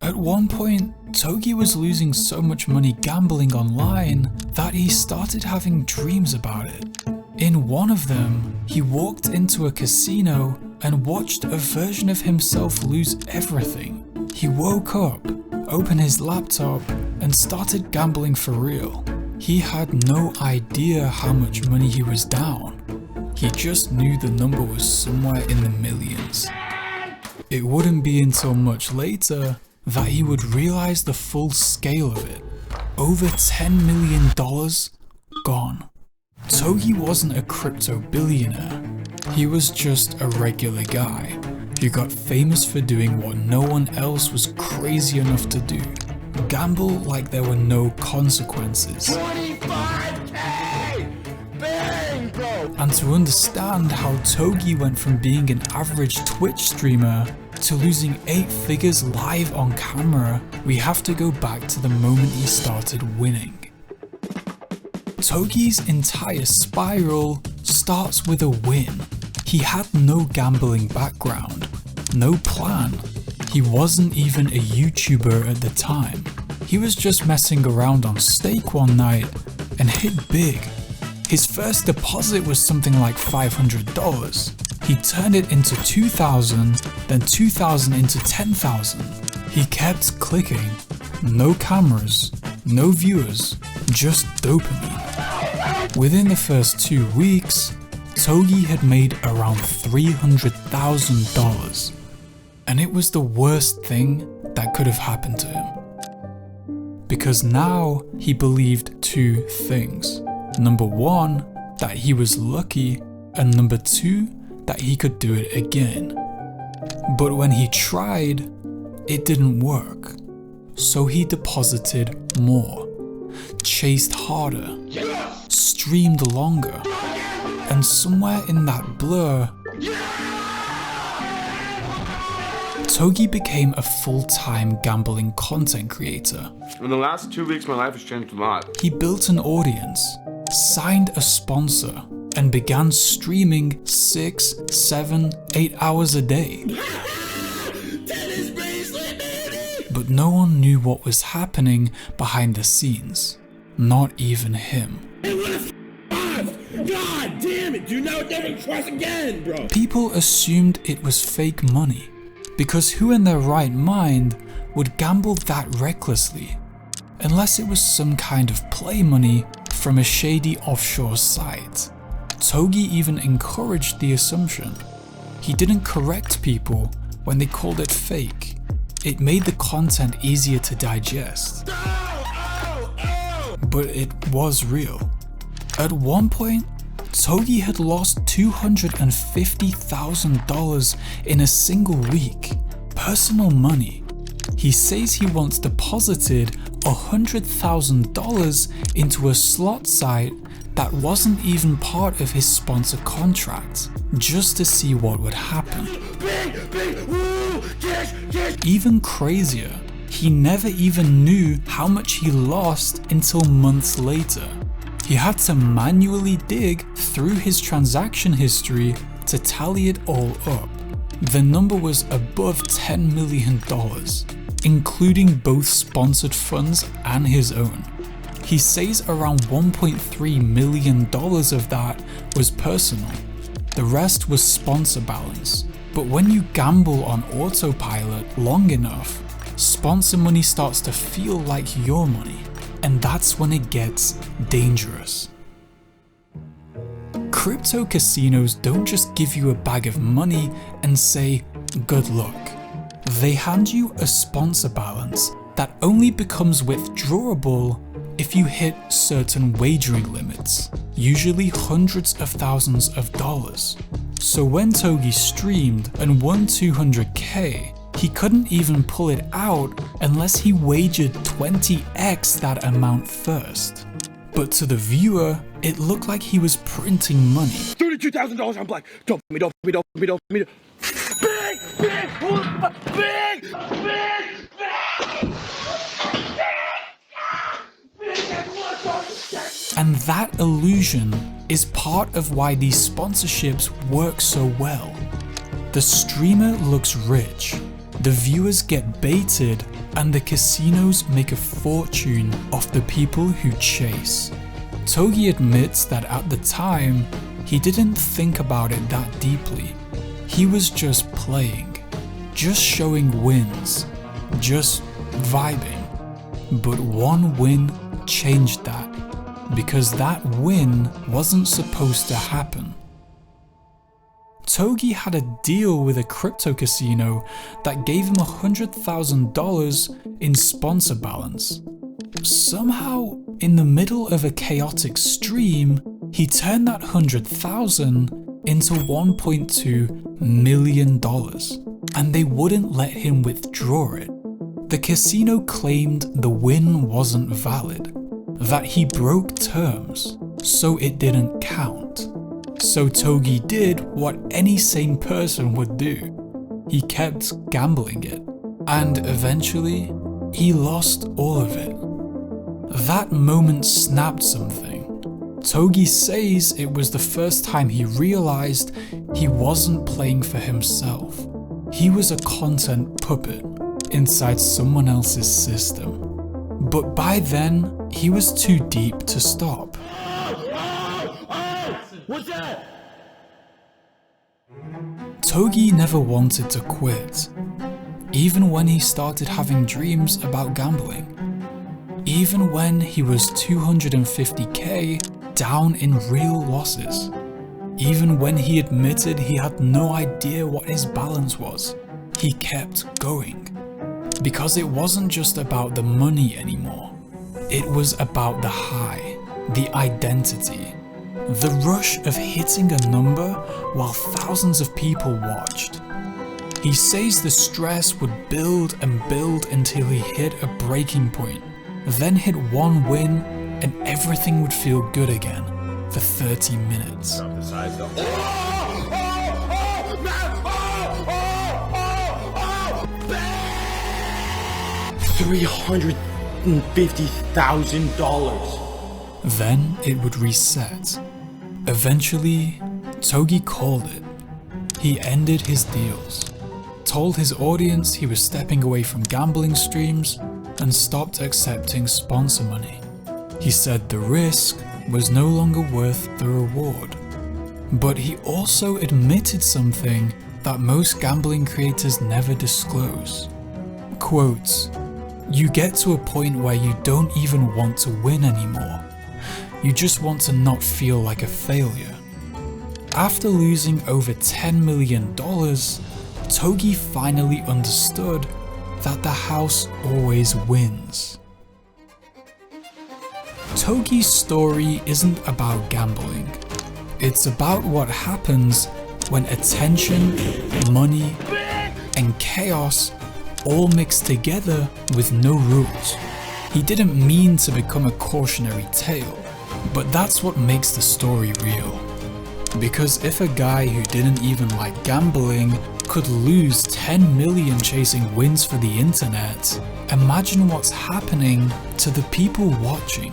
At one point, Togi was losing so much money gambling online that he started having dreams about it. In one of them, he walked into a casino and watched a version of himself lose everything. He woke up, opened his laptop, and started gambling for real. He had no idea how much money he was down. He just knew the number was somewhere in the millions. It wouldn't be until much later that he would realize the full scale of it. Over $10 million gone. Togi wasn't a crypto billionaire. He was just a regular guy who got famous for doing what no one else was crazy enough to do. Gamble like there were no consequences. 25K! Bang, bro! And to understand how Togi went from being an average Twitch streamer to losing 8 figures live on camera, we have to go back to the moment he started winning. Togi's entire spiral starts with a win. He had no gambling background, no plan. He wasn't even a YouTuber at the time. He was just messing around on Stake one night and hit big. His first deposit was something like $500. He turned it into 2,000, then 2,000 into 10,000. He kept clicking. No cameras, no viewers, just dopamine. Within the first 2 weeks, Togi had made around $300,000. And it was the worst thing that could have happened to him. Because now he believed 2 things. Number 1, that he was lucky, and number 2, that he could do it again. But when he tried, it didn't work. So he deposited more, chased harder, streamed longer, and somewhere in that blur, Togi became a full-time gambling content creator. In the last 2 weeks, my life has changed a lot. He built an audience, signed a sponsor, and began streaming 6, 7, 8 hours a day. But no one knew what was happening behind the scenes. Not even him. God damn it, dude, now never trust again, bro. People assumed it was fake money, because who in their right mind would gamble that recklessly? Unless it was some kind of play money from a shady offshore site. Togi even encouraged the assumption. He didn't correct people when they called it fake. It made the content easier to digest. But it was real. At one point, Togi had lost $250,000 in a single week. Personal money. He says he once deposited $100,000 into a slot site that wasn't even part of his sponsor contract, just to see what would happen. Even crazier, he never even knew how much he lost until months later. He had to manually dig through his transaction history to tally it all up. The number was above $10 million, including both sponsored funds and his own. He says around $1.3 million of that was personal. The rest was sponsor balance. But when you gamble on autopilot long enough, sponsor money starts to feel like your money. And that's when it gets dangerous. Crypto casinos don't just give you a bag of money and say, good luck. They hand you a sponsor balance that only becomes withdrawable if you hit certain wagering limits, usually hundreds of thousands of dollars. So when Togi streamed and won 200K, he couldn't even pull it out unless he wagered 20x that amount first. But to the viewer, it looked like he was printing money. $32,000 on black. Don't me. Big! And that illusion is part of why these sponsorships work so well. The streamer looks rich, the viewers get baited, and the casinos make a fortune off the people who chase. Togi admits that at the time, he didn't think about it that deeply. He was just playing, just showing wins, just vibing. But one win changed that, because that win wasn't supposed to happen. Togi had a deal with a crypto casino that gave him $100,000 in sponsor balance. Somehow, in the middle of a chaotic stream, he turned that $100,000 into $1.2 million, and they wouldn't let him withdraw it. The casino claimed the win wasn't valid, that he broke terms, so it didn't count. So Togi did what any sane person would do. He kept gambling it, and eventually, he lost all of it. That moment snapped something. Togi says it was the first time he realized he wasn't playing for himself. He was a content puppet inside someone else's system. But by then, he was too deep to stop. What's that? Togi never wanted to quit, even when he started having dreams about gambling. Even when he was $250K down in real losses. Even when he admitted he had no idea what his balance was, he kept going. Because it wasn't just about the money anymore. It was about the high, the identity, the rush of hitting a number while thousands of people watched. He says the stress would build and build until he hit a breaking point, then hit one win and everything would feel good again for 30 minutes. Drop the size though. $350,000. Then it would reset. Eventually, Togi called it. He ended his deals, told his audience he was stepping away from gambling streams, and stopped accepting sponsor money. He said the risk was no longer worth the reward. But he also admitted something that most gambling creators never disclose. Quote, "You get to a point where you don't even want to win anymore. You just want to not feel like a failure." After losing over $10 million, Togi finally understood that the house always wins. Togi's story isn't about gambling. It's about what happens when attention, money, and chaos all mix together with no rules. He didn't mean to become a cautionary tale, but that's what makes the story real. Because if a guy who didn't even like gambling could lose 10 million chasing wins for the internet, imagine what's happening to the people watching.